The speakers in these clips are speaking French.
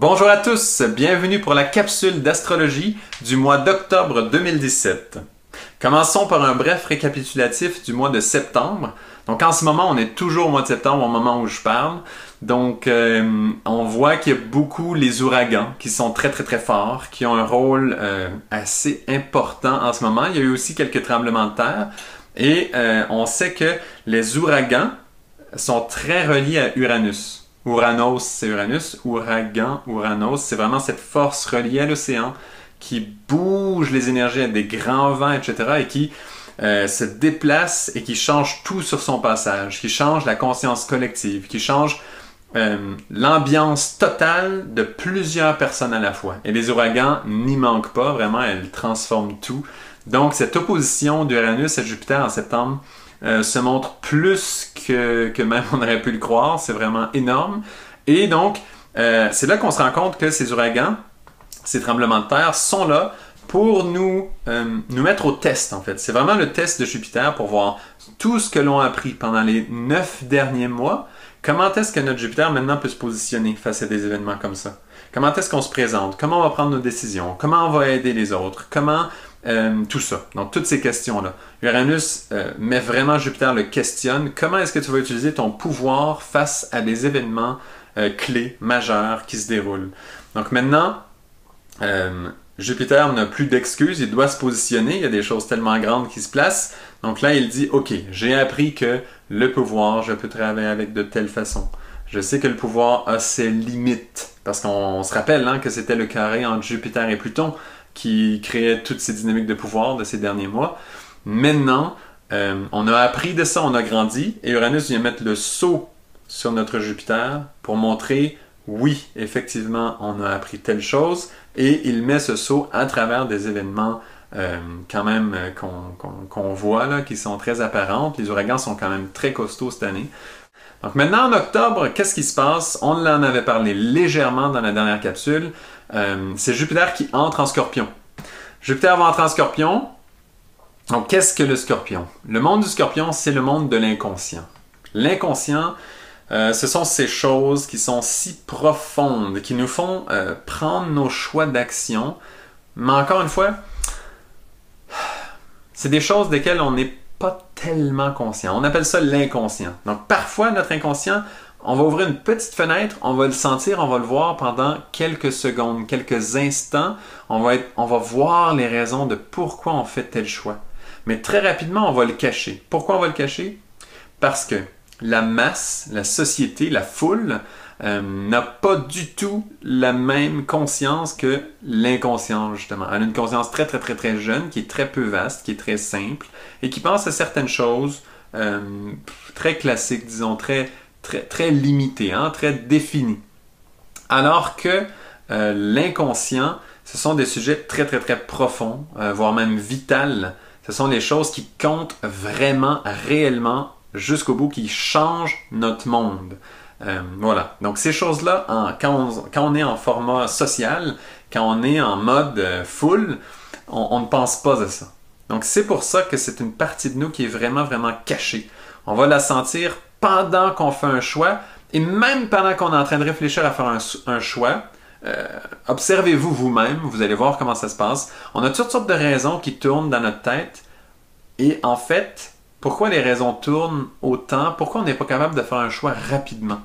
Bonjour à tous, bienvenue pour la capsule d'astrologie du mois d'octobre 2017. Commençons par un bref récapitulatif du mois de septembre. Donc en ce moment, on est toujours au mois de septembre au moment où je parle. Donc on voit qu'il y a beaucoup les ouragans qui sont très forts, qui ont un rôle assez important en ce moment. Il y a eu aussi quelques tremblements de terre et on sait que les ouragans sont très reliés à Uranus. Uranos, c'est Uranus. Ouragan, Uranos, c'est vraiment cette force reliée à l'océan qui bouge les énergies avec des grands vents, etc. et qui se déplace et qui change tout sur son passage, qui change la conscience collective, qui change l'ambiance totale de plusieurs personnes à la fois. Et les ouragans n'y manquent pas, vraiment, elles transforment tout. Donc cette opposition d'Uranus à Jupiter en septembre se montre plus que même on aurait pu le croire. C'est vraiment énorme. Et donc, c'est là qu'on se rend compte que ces ouragans, ces tremblements de terre sont là pour nous mettre au test, en fait. C'est vraiment le test de Jupiter pour voir tout ce que l'on a appris pendant les 9 derniers mois. Comment est-ce que notre Jupiter maintenant peut se positionner face à des événements comme ça? Comment est-ce qu'on se présente? Comment on va prendre nos décisions? Comment on va aider les autres? Comment... tout ça. Donc, toutes ces questions-là. Uranus, mais vraiment Jupiter le questionne. Comment est-ce que tu vas utiliser ton pouvoir face à des événements clés, majeurs qui se déroulent? Donc maintenant, Jupiter n'a plus d'excuses, il doit se positionner. Il y a des choses tellement grandes qui se placent. Donc là, il dit, OK, j'ai appris que le pouvoir, je peux travailler avec de telle façon. Je sais que le pouvoir a ses limites. Parce qu'on se rappelle que c'était le carré entre Jupiter et Pluton qui créait toutes ces dynamiques de pouvoir de ces derniers mois. Maintenant, on a appris de ça, on a grandi, et Uranus vient mettre le sceau sur notre Jupiter pour montrer, oui, effectivement, on a appris telle chose, et il met ce sceau à travers des événements quand même qu'on voit, là, qui sont très apparents. Les ouragans sont quand même très costauds cette année. Donc maintenant, en octobre, qu'est-ce qui se passe? On en avait parlé légèrement dans la dernière capsule. C'est Jupiter qui entre en Scorpion. Jupiter va entrer en Scorpion. Donc, qu'est-ce que le Scorpion? Le monde du Scorpion, c'est le monde de l'inconscient. L'inconscient, ce sont ces choses qui sont si profondes, qui nous font prendre nos choix d'action. Mais encore une fois, c'est des choses desquelles on n'est pas tellement conscient. On appelle ça l'inconscient. Donc, parfois, notre inconscient, on va ouvrir une petite fenêtre, on va le sentir, on va le voir pendant quelques secondes, quelques instants. On va voir les raisons de pourquoi on fait tel choix. Mais très rapidement, on va le cacher. Pourquoi on va le cacher? Parce que la masse, la société, la foule n'a pas du tout la même conscience que l'inconscient, justement. Elle a une conscience très jeune, qui est très peu vaste, qui est très simple, et qui pense à certaines choses très classiques, disons, très limité, très défini. Alors que l'inconscient, ce sont des sujets très profonds, voire même vitales. Ce sont des choses qui comptent vraiment, réellement, jusqu'au bout, qui changent notre monde. Voilà. Donc ces choses-là, quand on est en format social, quand on est en mode full, on ne pense pas à ça. Donc c'est pour ça que c'est une partie de nous qui est vraiment cachée. On va la sentir pendant qu'on fait un choix, et même pendant qu'on est en train de réfléchir à faire un choix, observez-vous vous-même, vous allez voir comment ça se passe. On a toutes sortes de raisons qui tournent dans notre tête, et en fait, pourquoi les raisons tournent autant? Pourquoi on n'est pas capable de faire un choix rapidement?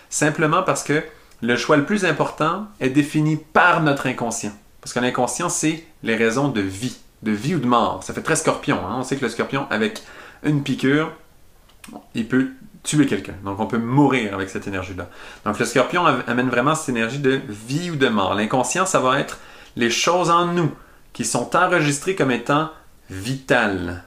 Simplement parce que le choix le plus important est défini par notre inconscient. Parce que l'inconscient, c'est les raisons de vie ou de mort. Ça fait très Scorpion. On sait que le Scorpion, avec une piqûre, il peut tuer quelqu'un. Donc, on peut mourir avec cette énergie-là. Donc, le Scorpion amène vraiment cette énergie de vie ou de mort. L'inconscient, ça va être les choses en nous qui sont enregistrées comme étant vitales,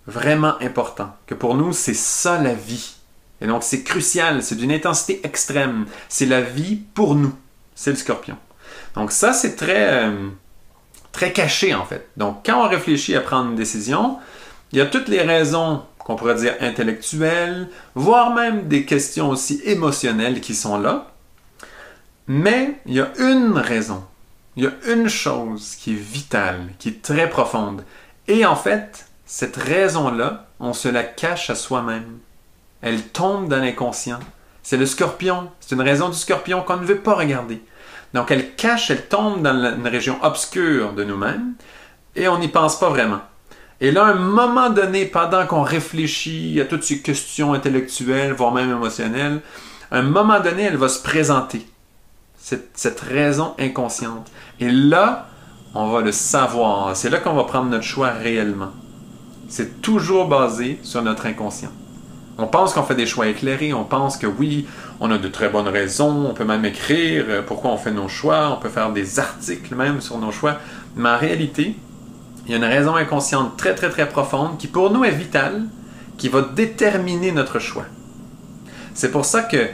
vraiment importantes. Que pour nous, c'est ça la vie. Et donc, c'est crucial, c'est d'une intensité extrême. C'est la vie pour nous. C'est le Scorpion. Donc, ça, c'est très caché, en fait. Donc, quand on réfléchit à prendre une décision, il y a toutes les raisons qu'on pourrait dire intellectuelles, voire même des questions aussi émotionnelles qui sont là. Mais il y a une raison, il y a une chose qui est vitale, qui est très profonde. Et en fait, cette raison-là, on se la cache à soi-même. Elle tombe dans l'inconscient. C'est le Scorpion, c'est une raison du Scorpion qu'on ne veut pas regarder. Donc elle cache, elle tombe dans une région obscure de nous-mêmes et on n'y pense pas vraiment. Et là, à un moment donné, pendant qu'on réfléchit à toutes ces questions intellectuelles, voire même émotionnelles, à un moment donné, elle va se présenter, cette raison inconsciente. Et là, on va le savoir. C'est là qu'on va prendre notre choix réellement. C'est toujours basé sur notre inconscient. On pense qu'on fait des choix éclairés, on pense que oui, on a de très bonnes raisons, on peut même écrire pourquoi on fait nos choix, on peut faire des articles même sur nos choix, mais en réalité, il y a une raison inconsciente très très très profonde qui pour nous est vitale, qui va déterminer notre choix. C'est pour ça que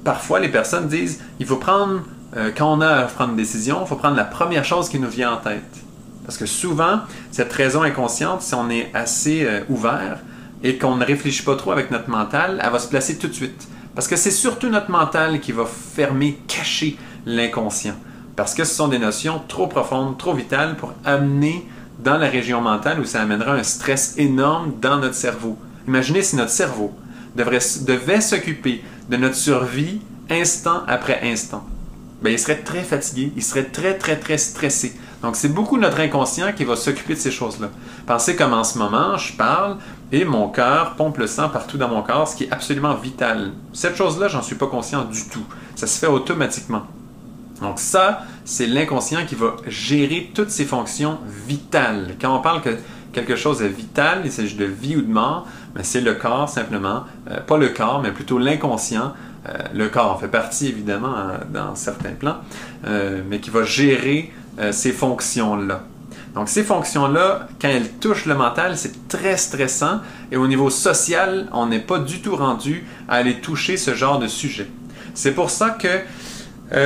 parfois les personnes disent, il faut prendre, quand on a à prendre une décision, il faut prendre la première chose qui nous vient en tête. Parce que souvent, cette raison inconsciente, si on est assez ouvert, et qu'on ne réfléchit pas trop avec notre mental, elle va se placer tout de suite. Parce que c'est surtout notre mental qui va fermer, cacher l'inconscient. Parce que ce sont des notions trop profondes, trop vitales pour amener dans la région mentale où ça amènera un stress énorme dans notre cerveau. Imaginez si notre cerveau devait s'occuper de notre survie instant après instant. Bien, il serait très fatigué, il serait très très très stressé. Donc c'est beaucoup notre inconscient qui va s'occuper de ces choses-là. Pensez comme en ce moment, je parle et mon cœur pompe le sang partout dans mon corps, ce qui est absolument vital. Cette chose-là, j'en suis pas conscient du tout. Ça se fait automatiquement. Donc ça, c'est l'inconscient qui va gérer toutes ces fonctions vitales. Quand on parle que quelque chose est vital, il s'agit de vie ou de mort, mais c'est le corps simplement, pas le corps, mais plutôt l'inconscient. Le corps en fait partie évidemment dans certains plans, mais qui va gérer ces fonctions-là. Donc ces fonctions-là, quand elles touchent le mental, c'est très stressant et au niveau social, on n'est pas du tout rendu à aller toucher ce genre de sujet. C'est pour ça que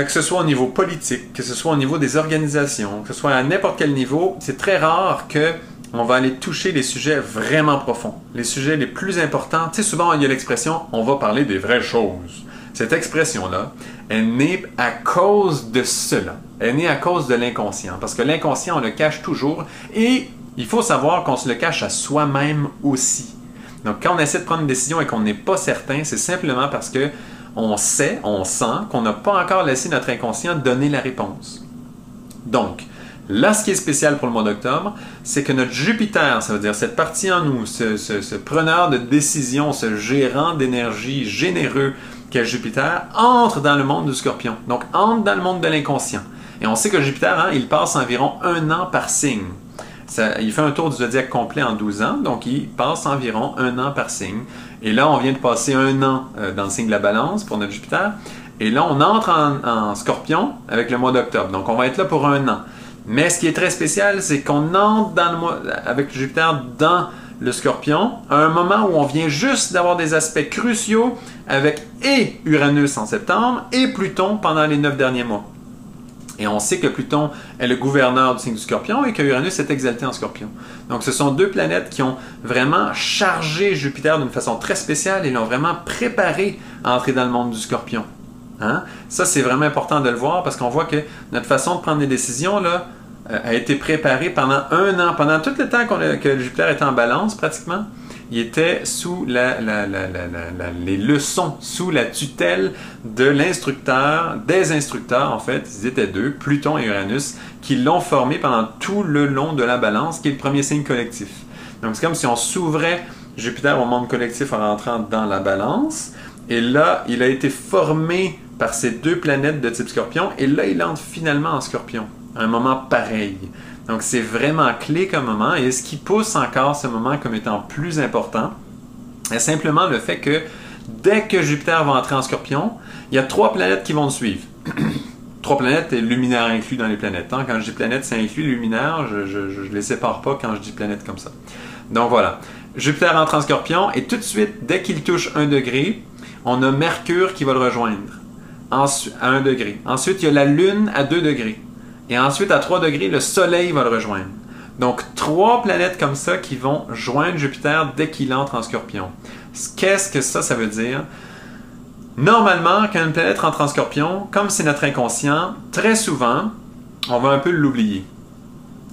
ce soit au niveau politique, que ce soit au niveau des organisations, que ce soit à n'importe quel niveau, c'est très rare qu'on va aller toucher les sujets vraiment profonds, les sujets les plus importants. Tu sais, souvent il y a l'expression « on va parler des vraies choses ». Cette expression-là, elle naît à cause de cela. Elle naît à cause de l'inconscient. Parce que l'inconscient, on le cache toujours. Et il faut savoir qu'on se le cache à soi-même aussi. Donc, quand on essaie de prendre une décision et qu'on n'est pas certain, c'est simplement parce que on sait, on sent qu'on n'a pas encore laissé notre inconscient donner la réponse. Donc, là, ce qui est spécial pour le mois d'octobre, c'est que notre Jupiter, ça veut dire cette partie en nous, ce preneur de décision, ce gérant d'énergie généreux, qu'est Jupiter, entre dans le monde du Scorpion. Donc, entre dans le monde de l'inconscient. Et on sait que Jupiter, il passe environ 1 an par signe. Il fait un tour du zodiaque complet en 12 ans, donc il passe environ 1 an par signe. Et là, on vient de passer 1 an dans le signe de la Balance pour notre Jupiter. Et là, on entre en Scorpion avec le mois d'octobre. Donc, on va être là pour 1 an. Mais ce qui est très spécial, c'est qu'on entre avec Jupiter dans le Scorpion, à un moment où on vient juste d'avoir des aspects cruciaux avec et Uranus en septembre et Pluton pendant les 9 derniers mois. Et on sait que Pluton est le gouverneur du signe du Scorpion et que Uranus est exalté en Scorpion. Donc ce sont deux planètes qui ont vraiment chargé Jupiter d'une façon très spéciale et l'ont vraiment préparé à entrer dans le monde du Scorpion. Hein? Ça, c'est vraiment important de le voir parce qu'on voit que notre façon de prendre des décisions là, a été préparée pendant 1 an. Pendant tout le temps que Jupiter était en Balance, pratiquement, il était sous les leçons, sous la tutelle de l'instructeur, des instructeurs en fait, ils étaient 2, Pluton et Uranus, qui l'ont formé pendant tout le long de la Balance, qui est le premier signe collectif. Donc c'est comme si on s'ouvrait Jupiter au monde collectif en rentrant dans la Balance, et là, il a été formé par ces 2 planètes de type Scorpion, et là, il entre finalement en Scorpion, à un moment pareil. Donc, c'est vraiment clé comme moment. Et ce qui pousse encore ce moment comme étant plus important, est simplement le fait que dès que Jupiter va entrer en Scorpion, il y a 3 planètes qui vont le suivre. 3 planètes et luminaire inclus dans les planètes. Hein? Quand je dis planète, c'est inclus luminaire. Je ne les sépare pas quand je dis planète comme ça. Donc, voilà. Jupiter entre en Scorpion et tout de suite, dès qu'il touche 1 degré, on a Mercure qui va le rejoindre à 1 degré. Ensuite, il y a la Lune à 2 degrés. Et ensuite, à 3 degrés, le Soleil va le rejoindre. Donc, 3 planètes comme ça qui vont joindre Jupiter dès qu'il entre en Scorpion. Qu'est-ce que ça veut dire? Normalement, quand une planète rentre en Scorpion, comme c'est notre inconscient, très souvent, on va un peu l'oublier.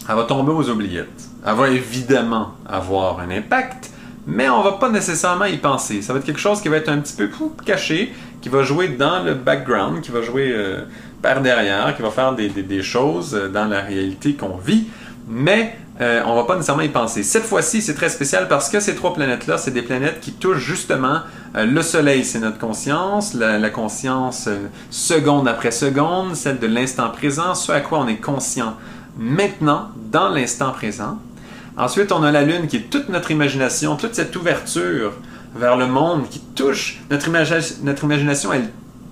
Elle va tomber aux oubliettes. Elle va évidemment avoir un impact, mais on va pas nécessairement y penser. Ça va être quelque chose qui va être un petit peu caché, qui va jouer dans le background, qui va jouer par derrière, qui va faire des choses dans la réalité qu'on vit, mais on va pas nécessairement y penser. Cette fois-ci, c'est très spécial parce que ces trois planètes-là, c'est des planètes qui touchent justement le Soleil, c'est notre conscience, la conscience seconde après seconde, celle de l'instant présent, ce à quoi on est conscient maintenant, dans l'instant présent. Ensuite, on a la Lune qui est toute notre imagination, toute cette ouverture vers le monde qui touche notre imagination, elle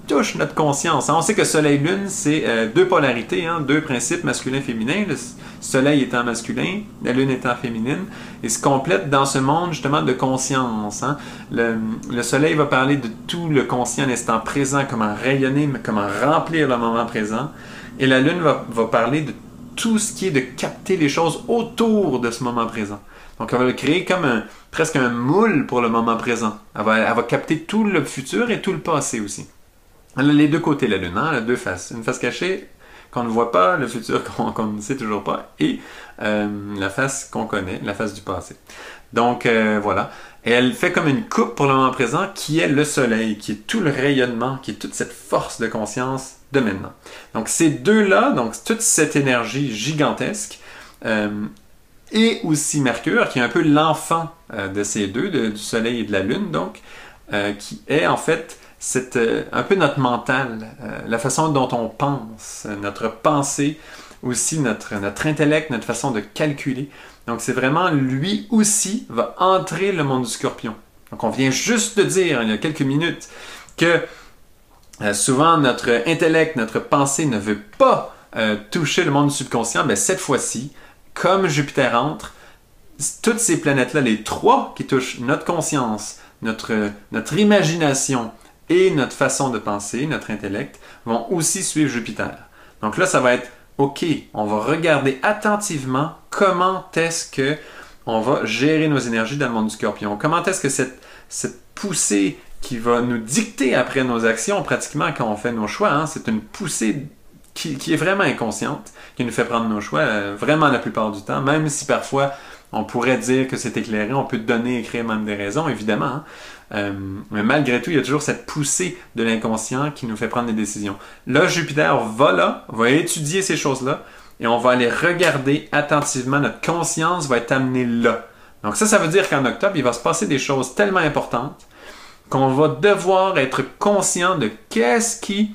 touche notre conscience. On sait que Soleil-Lune, c'est deux polarités, deux principes masculin-féminin, le Soleil étant masculin, la Lune étant féminine, et se complètent dans ce monde justement de conscience. Le Soleil va parler de tout le conscient, l'instant présent, comment rayonner, comment remplir le moment présent, et la Lune va parler de tout ce qui est de capter les choses autour de ce moment présent. Donc, elle va le créer comme presque un moule pour le moment présent. Elle va capter tout le futur et tout le passé aussi. Elle a les deux côtés, la Lune, elle a deux faces. Une face cachée qu'on ne voit pas, le futur qu'on ne sait toujours pas, et la face qu'on connaît, la face du passé. Donc, voilà. Et elle fait comme une coupe pour le moment présent qui est le Soleil, qui est tout le rayonnement, qui est toute cette force de conscience de maintenant. Donc, ces deux-là, donc toute cette énergie gigantesque, et aussi Mercure, qui est un peu l'enfant de ces deux, du Soleil et de la Lune, donc, qui est en fait un peu notre mental, la façon dont on pense, notre pensée, aussi notre intellect, notre façon de calculer. Donc c'est vraiment, lui aussi, va entrer le monde du Scorpion. Donc on vient juste de dire, il y a quelques minutes, que souvent notre intellect, notre pensée ne veut pas toucher le monde du subconscient. Mais cette fois-ci, comme Jupiter entre, toutes ces planètes-là, les trois qui touchent notre conscience, notre imagination, et notre façon de penser, notre intellect, vont aussi suivre Jupiter. Donc là, ça va être, OK, on va regarder attentivement comment est-ce qu'on va gérer nos énergies dans le monde du Scorpion. Comment est-ce que cette poussée qui va nous dicter après nos actions, pratiquement quand on fait nos choix, c'est une poussée qui est vraiment inconsciente, qui nous fait prendre nos choix vraiment la plupart du temps, même si parfois on pourrait dire que c'est éclairé, on peut donner, écrire même des raisons, évidemment. Mais malgré tout, il y a toujours cette poussée de l'inconscient qui nous fait prendre des décisions. Là, Jupiter va étudier ces choses-là, et on va aller regarder attentivement. Notre conscience va être amenée là. Donc ça veut dire qu'en octobre, il va se passer des choses tellement importantes qu'on va devoir être conscient de qu'est-ce qui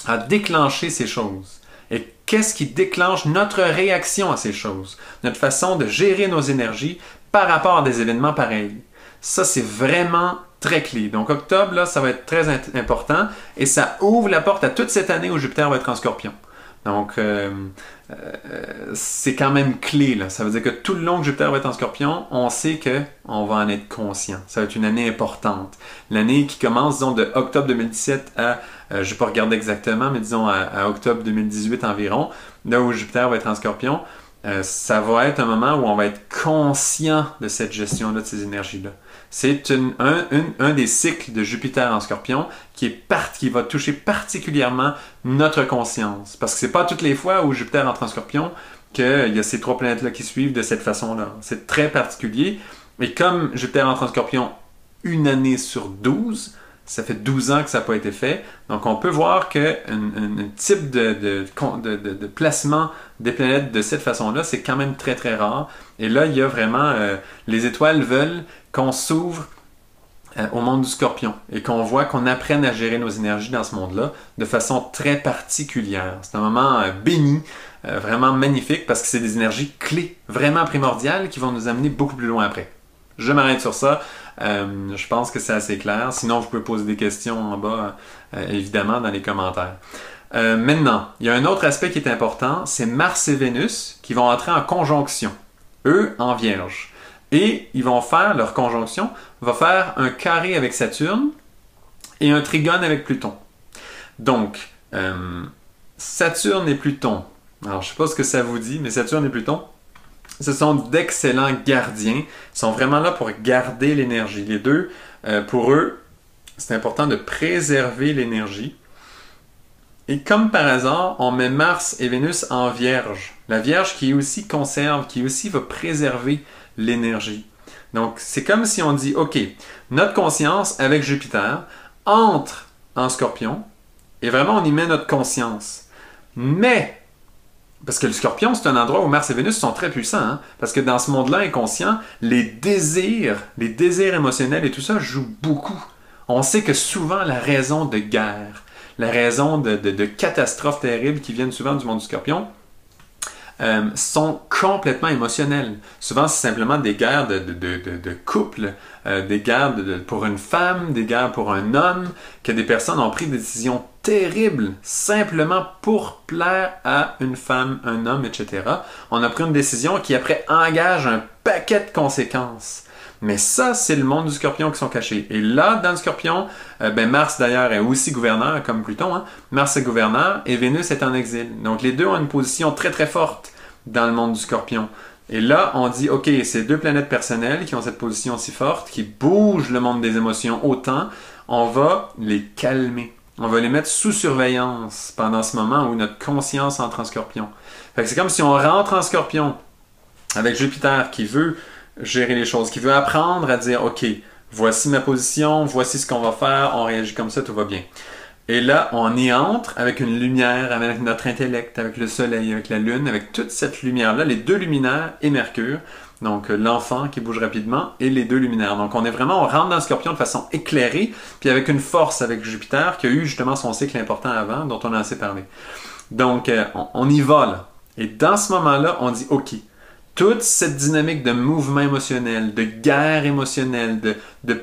a déclenché ces choses. Et qu'est-ce qui déclenche notre réaction à ces choses, notre façon de gérer nos énergies par rapport à des événements pareils. Ça, c'est vraiment très clé. Donc, octobre, là, ça va être très important et ça ouvre la porte à toute cette année où Jupiter va être en Scorpion. Donc, c'est quand même clé, là. Ça veut dire que tout le long que Jupiter va être en Scorpion, on sait qu'on va en être conscient. Ça va être une année importante. L'année qui commence, disons, de octobre 2017 à, je ne vais pas regarder exactement, mais disons à octobre 2018 environ, là où Jupiter va être en Scorpion, ça va être un moment où on va être conscient de cette gestion-là, de ces énergies-là. C'est un des cycles de Jupiter en Scorpion qui va toucher particulièrement notre conscience. Parce que c'est pas toutes les fois où Jupiter entre en Scorpion qu'il y a ces trois planètes-là qui suivent de cette façon-là. C'est très particulier. Et comme Jupiter entre en Scorpion une année sur 12, ça fait 12 ans que ça n'a pas été fait. Donc, on peut voir qu'un type de placement des planètes de cette façon-là, c'est quand même très, très rare. Et là, il y a vraiment... les étoiles veulent qu'on s'ouvre au monde du Scorpion et qu'on voit qu'on apprenne à gérer nos énergies dans ce monde-là de façon très particulière. C'est un moment béni, vraiment magnifique, parce que c'est des énergies clés, vraiment primordiales, qui vont nous amener beaucoup plus loin après. Je m'arrête sur ça. Je pense que c'est assez clair. Sinon, vous pouvez poser des questions en bas, évidemment, dans les commentaires. Maintenant, il y a un autre aspect qui est important, c'est Mars et Vénus qui vont entrer en conjonction, eux en Vierge. Et ils vont faire, leur conjonction, va faire un carré avec Saturne et un trigone avec Pluton. Donc, Saturne et Pluton, alors je ne sais pas ce que ça vous dit, mais Saturne et Pluton, ce sont d'excellents gardiens. Ils sont vraiment là pour garder l'énergie. Les deux, pour eux, c'est important de préserver l'énergie. Et comme par hasard, on met Mars et Vénus en Vierge. La Vierge qui aussi conserve, qui aussi va préserver l'énergie. Donc, c'est comme si on dit, OK, notre conscience avec Jupiter entre en Scorpion, et vraiment on y met notre conscience. Mais, parce que le Scorpion, c'est un endroit où Mars et Vénus sont très puissants, hein, parce que dans ce monde-là inconscient, les désirs émotionnels et tout ça jouent beaucoup. On sait que souvent la raison de guerre, la raison de catastrophes terribles qui viennent souvent du monde du Scorpion, sont complètement émotionnelles. Souvent, c'est simplement des guerres de couple, des guerres pour une femme, des guerres pour un homme, que des personnes ont pris des décisions terribles simplement pour plaire à une femme, un homme, etc. On a pris une décision qui après engage un paquet de conséquences. Mais ça, c'est le monde du Scorpion qui sont cachés. Et là, dans le Scorpion, Mars d'ailleurs est aussi gouverneur, comme Pluton. Hein? Mars est gouverneur et Vénus est en exil. Donc les deux ont une position très très forte dans le monde du Scorpion. Et là, on dit, OK, ces deux planètes personnelles qui ont cette position si forte, qui bougent le monde des émotions autant, on va les calmer. On va les mettre sous surveillance pendant ce moment où notre conscience entre en Scorpion. Fait que c'est comme si on rentre en Scorpion avec Jupiter qui veut gérer les choses, qui veut apprendre à dire, OK, voici ma position, voici ce qu'on va faire, on réagit comme ça, tout va bien. Et là, on y entre avec une lumière, avec notre intellect, avec le soleil, avec la lune, avec toute cette lumière-là, les deux luminaires et Mercure, donc l'enfant qui bouge rapidement et les deux luminaires. Donc on rentre dans le Scorpion de façon éclairée, puis avec une force avec Jupiter qui a eu justement son cycle important avant, dont on a assez parlé. Donc on y va là. Et dans ce moment-là, on dit, OK, toute cette dynamique de mouvement émotionnel, de guerre émotionnelle, de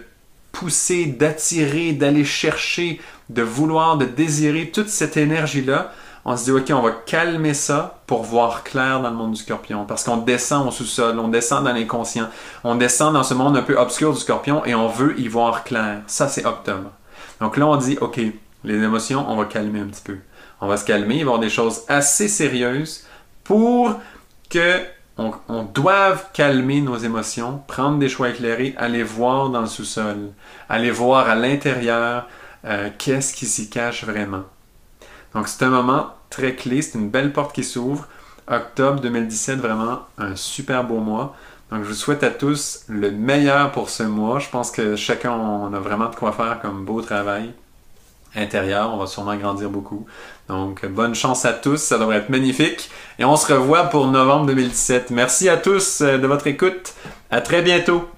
pousser, d'attirer, d'aller chercher, de vouloir, de désirer, toute cette énergie-là, on se dit, OK, on va calmer ça pour voir clair dans le monde du Scorpion. Parce qu'on descend au sous-sol, on descend dans l'inconscient, on descend dans ce monde un peu obscur du Scorpion et on veut y voir clair. Ça, c'est octobre. Donc là, on dit, OK, les émotions, on va calmer un petit peu. On va se calmer, il va y avoir des choses assez sérieuses pour que on doit calmer nos émotions, prendre des choix éclairés, aller voir dans le sous-sol, aller voir à l'intérieur qu'est-ce qui s'y cache vraiment. Donc c'est un moment très clé, c'est une belle porte qui s'ouvre. Octobre 2017, vraiment un super beau mois. Donc je vous souhaite à tous le meilleur pour ce mois. Je pense que chacun, on a vraiment de quoi faire comme beau travail intérieur. On va sûrement grandir beaucoup. Donc bonne chance à tous, ça devrait être magnifique. Et on se revoit pour novembre 2017. Merci à tous de votre écoute. À très bientôt.